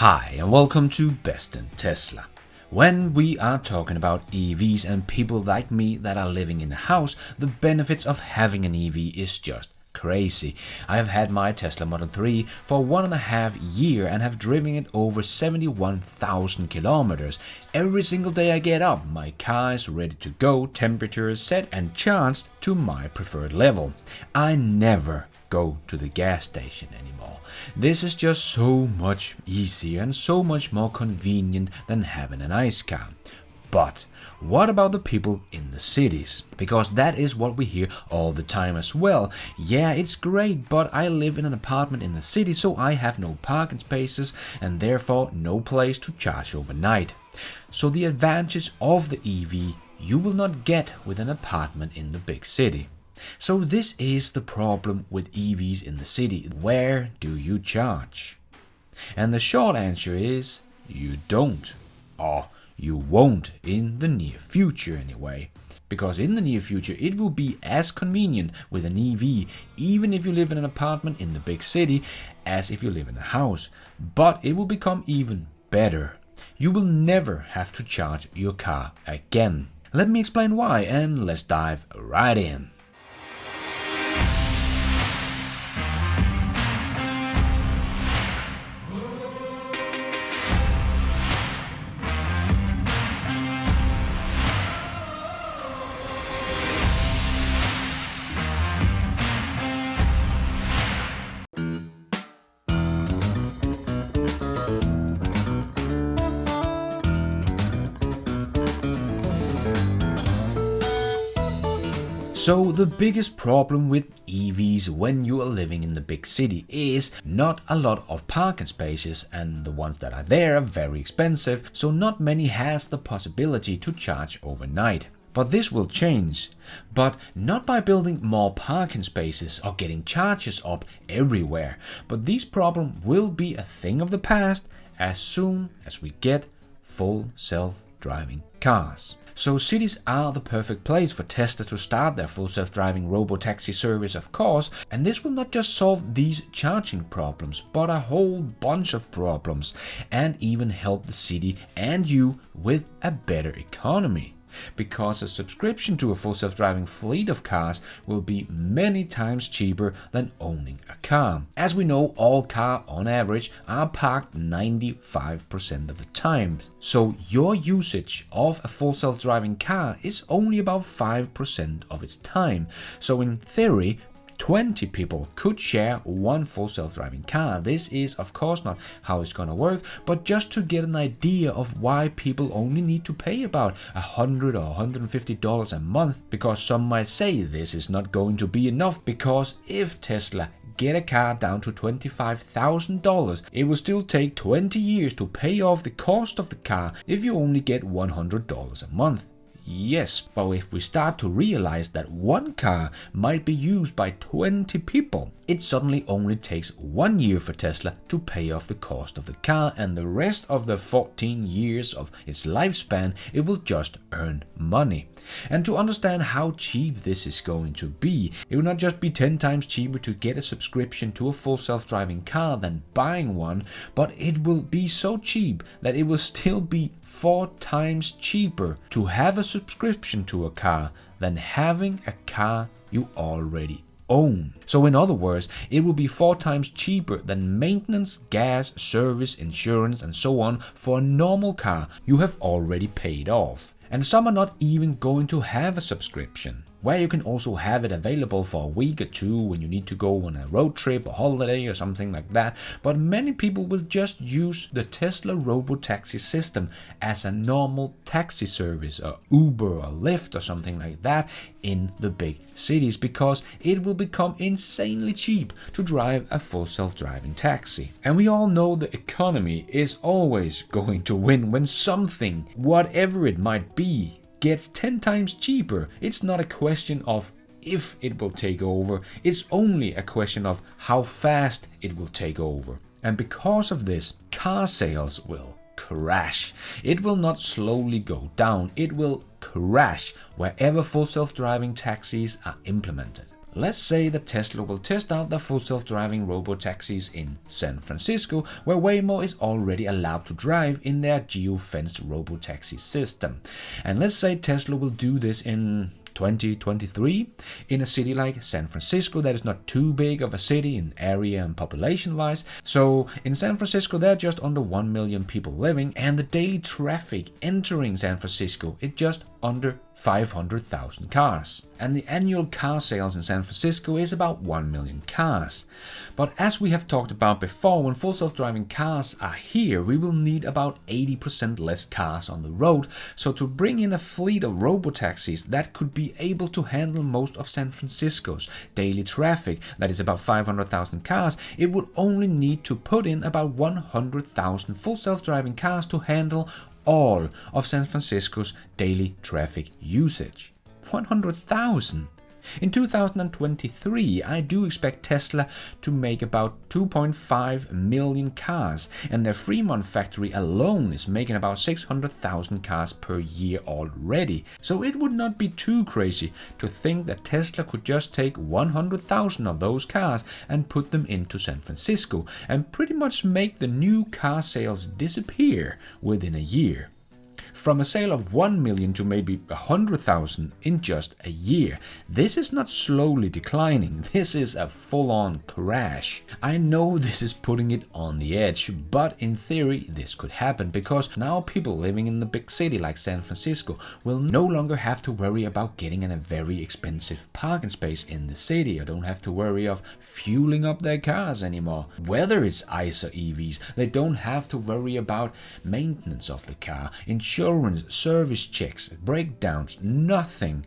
Hi and welcome to Best in Tesla. When we are talking about EVs and people like me that are living in a house, the benefits of having an EV is just crazy. I have had my Tesla Model 3 for 1.5 years and have driven it over 71,000 kilometers. Every single day I get up, my car is ready to go, temperature is set and charged to my preferred level. I never go to the gas station anymore. This is just so much easier and so much more convenient than having an ICE car. But what about the people in the cities? Because that is what we hear all the time as well. Yeah, it's great, but I live in an apartment in the city, so I have no parking spaces and therefore no place to charge overnight. So the advantages of the EV you will not get with an apartment in the big city. So this is the problem with EVs in the city. Where do you charge? And the short answer is you don't, or you won't in the near future anyway. Because in the near future it will be as convenient with an EV even if you live in an apartment in the big city as if you live in a house. But it will become even better. You will never have to charge your car again. Let me explain why and let's dive right in. So the biggest problem with EVs when you are living in the big city is not a lot of parking spaces, and the ones that are there are very expensive, so not many has the possibility to charge overnight. But this will change, but not by building more parking spaces or getting chargers up everywhere, but these problems will be a thing of the past as soon as we get full self-driving cars. So cities are the perfect place for Tesla to start their full self-driving robo-taxi service, of course, and this will not just solve these charging problems, but a whole bunch of problems, and even help the city and you with a better economy. Because a subscription to a full self-driving fleet of cars will be many times cheaper than owning a car. As we know, all cars on average are parked 95% of the time. So your usage of a full self-driving car is only about 5% of its time. So in theory, 20 people could share one full self-driving car. This is of course not how it's gonna work, but just to get an idea of why people only need to pay about $100 or $150 a month, because some might say this is not going to be enough, because if Tesla get a car down to $25,000, it will still take 20 years to pay off the cost of the car if you only get $100 a month. Yes, but if we start to realize that one car might be used by 20 people, it suddenly only takes 1 year for Tesla to pay off the cost of the car, and the rest of the 14 years of its lifespan it will just earn money. And to understand how cheap this is going to be, it will not just be 10 times cheaper to get a subscription to a full self-driving car than buying one, but it will be so cheap that it will still be 4 times cheaper to have a subscription to a car than having a car you already own. So in other words, it will be 4 times cheaper than maintenance, gas, service, insurance and so on for a normal car you have already paid off. And some are not even going to have a subscription, where you can also have it available for a week or two when you need to go on a road trip or holiday or something like that. But many people will just use the Tesla robo-taxi system as a normal taxi service, or Uber or Lyft or something like that in the big cities, because it will become insanely cheap to drive a full self-driving taxi. And we all know the economy is always going to win when something, whatever it might be, gets 10 times cheaper. It's not a question of if it will take over, it's only a question of how fast it will take over. And because of this, car sales will crash. It will not slowly go down, it will crash wherever full self-driving taxis are implemented. Let's say that Tesla will test out the full self-driving robo-taxis in San Francisco, where Waymo is already allowed to drive in their geo-fenced robo-taxi system. And let's say Tesla will do this in 2023 in a city like San Francisco that is not too big of a city in area and population wise. So in San Francisco there are just under 1 million people living, and the daily traffic entering San Francisco is just under 500,000 cars. And the annual car sales in San Francisco is about 1 million cars. But as we have talked about before, when full self-driving cars are here, we will need about 80% less cars on the road. So to bring in a fleet of robo-taxis that could be able to handle most of San Francisco's daily traffic, that is about 500,000 cars, it would only need to put in about 100,000 full self-driving cars to handle all of San Francisco's daily traffic usage. 100,000! In 2023, I do expect Tesla to make about 2.5 million cars, and their Fremont factory alone is making about 600,000 cars per year already. So it would not be too crazy to think that Tesla could just take 100,000 of those cars and put them into San Francisco and pretty much make the new car sales disappear within a year. From a sale of 1 million to maybe 100,000 in just a year. This is not slowly declining, this is a full-on crash. I know this is putting it on the edge, but in theory this could happen because now people living in the big city like San Francisco will no longer have to worry about getting in a very expensive parking space in the city, or don't have to worry of fueling up their cars anymore. Whether it's ICE or EVs, they don't have to worry about maintenance of the car, insurance, service checks, breakdowns, nothing.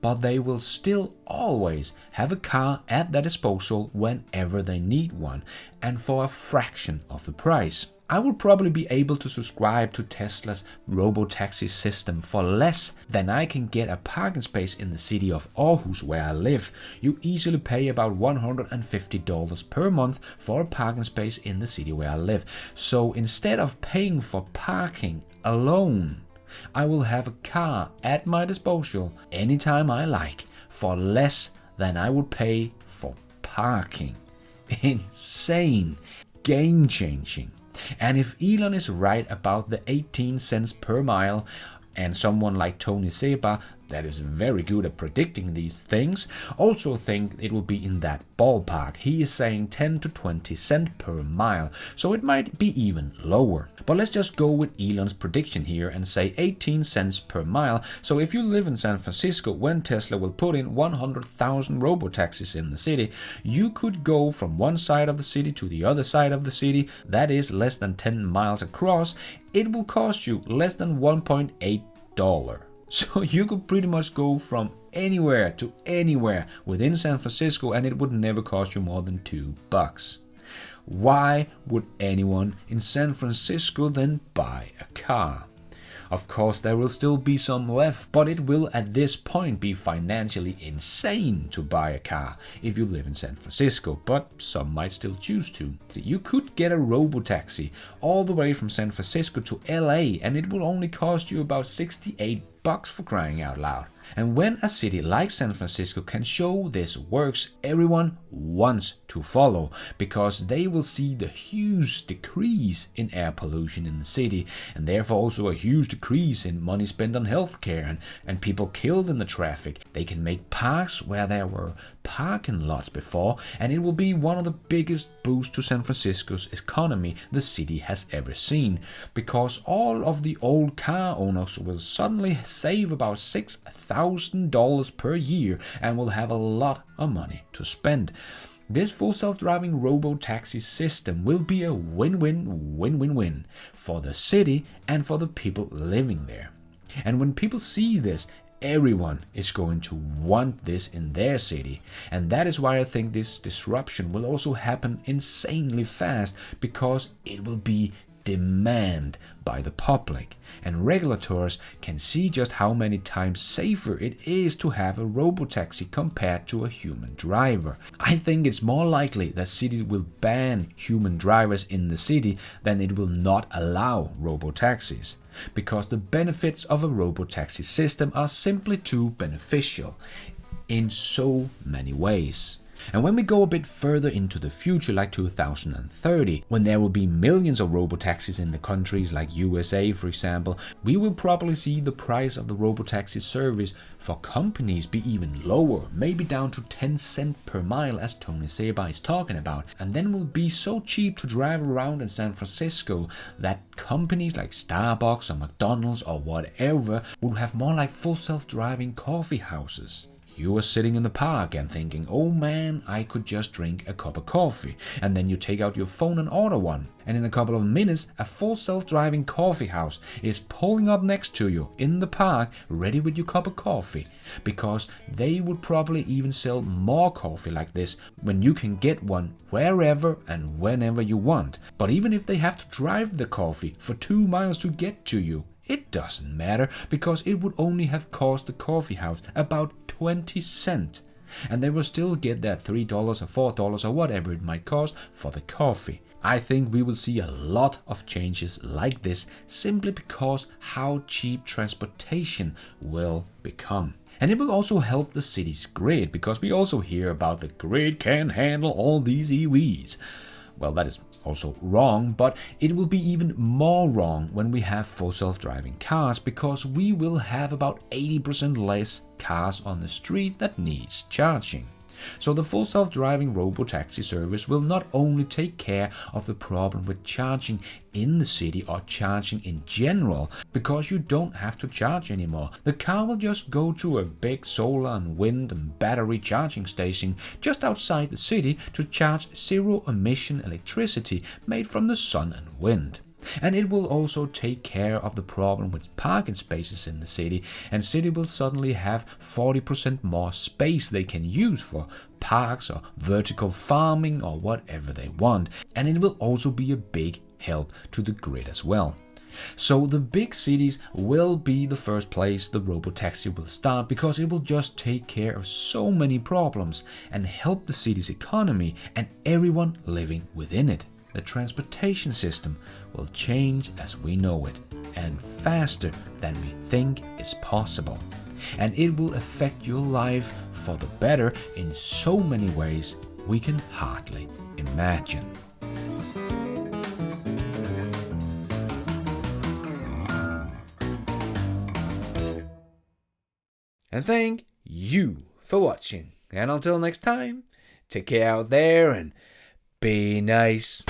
But they will still always have a car at their disposal whenever they need one, and for a fraction of the price. I would probably be able to subscribe to Tesla's robo-taxi system for less than I can get a parking space in the city of Aarhus where I live. You easily pay about $150 per month for a parking space in the city where I live. So instead of paying for parking alone, I will have a car at my disposal anytime I like for less than I would pay for parking. Insane. Game-changing. And if Elon is right about the 18 cents per mile, and someone like Tony Seba, that is very good at predicting these things, also think it will be in that ballpark. He is saying 10 to 20 cents per mile, so it might be even lower. But let's just go with Elon's prediction here and say 18 cents per mile. So if you live in San Francisco, when Tesla will put in 100,000 robo-taxis in the city, you could go from one side of the city to the other side of the city, that is less than 10 miles across. It will cost you less than $1.8. So you could pretty much go from anywhere to anywhere within San Francisco, and it would never cost you more than $2. Why would anyone in San Francisco then buy a car? Of course, there will still be some left, but it will at this point be financially insane to buy a car if you live in San Francisco, but some might still choose to. You could get a robo-taxi all the way from San Francisco to LA, and it will only cost you about $68 for crying out loud. And when a city like San Francisco can show this works, everyone wants to follow, because they will see the huge decrease in air pollution in the city, and therefore also a huge decrease in money spent on healthcare and people killed in the traffic. They can make parks where there were parking lots before, and it will be one of the biggest boosts to San Francisco's economy the city has ever seen, because all of the old car owners will suddenly save about $6,000 per year and will have a lot of money to spend. This full self-driving robo-taxi system will be a win-win-win-win-win for the city and for the people living there. And when people see this, everyone is going to want this in their city. And that is why I think this disruption will also happen insanely fast, because it will be demand by the public, and regulators can see just how many times safer it is to have a robo-taxi compared to a human driver. I think it's more likely that cities will ban human drivers in the city than it will not allow robo-taxis, because the benefits of a robo-taxi system are simply too beneficial. in so many ways. And when we go a bit further into the future, like 2030, when there will be millions of robotaxis in the countries like USA, for example, we will probably see the price of the robotaxi service for companies be even lower, maybe down to 10 cents per mile, as Tony Seba is talking about, and then will be so cheap to drive around in San Francisco that companies like Starbucks or McDonald's or whatever will have more like full self-driving coffee houses. You are sitting in the park and thinking, oh man, I could just drink a cup of coffee. And then you take out your phone and order one. And in a couple of minutes, a full self-driving coffee house is pulling up next to you in the park, ready with your cup of coffee. Because they would probably even sell more coffee like this when you can get one wherever and whenever you want. But even if they have to drive the coffee for 2 miles to get to you, it doesn't matter, because it would only have cost the coffee house about 20 cents. And they will still get that $3 or $4 or whatever it might cost for the coffee. I think we will see a lot of changes like this simply because how cheap transportation will become. And it will also help the city's grid, because we also hear about the grid can handle all these EVs. Well, that is also wrong, but it will be even more wrong when we have full self-driving cars, because we will have about 80% less cars on the street that needs charging. So the full self-driving robotaxi service will not only take care of the problem with charging in the city or charging in general, because you don't have to charge anymore. The car will just go to a big solar and wind and battery charging station just outside the city to charge zero-emission electricity made from the sun and wind. And it will also take care of the problem with parking spaces in the city, and city will suddenly have 40% more space they can use for parks or vertical farming or whatever they want. And it will also be a big help to the grid as well. So the big cities will be the first place the robotaxi will start, because it will just take care of so many problems and help the city's economy and everyone living within it. The transportation system will change as we know it, and faster than we think is possible. And it will affect your life for the better in so many ways we can hardly imagine. And thank you for watching. And until next time, take care out there and be nice.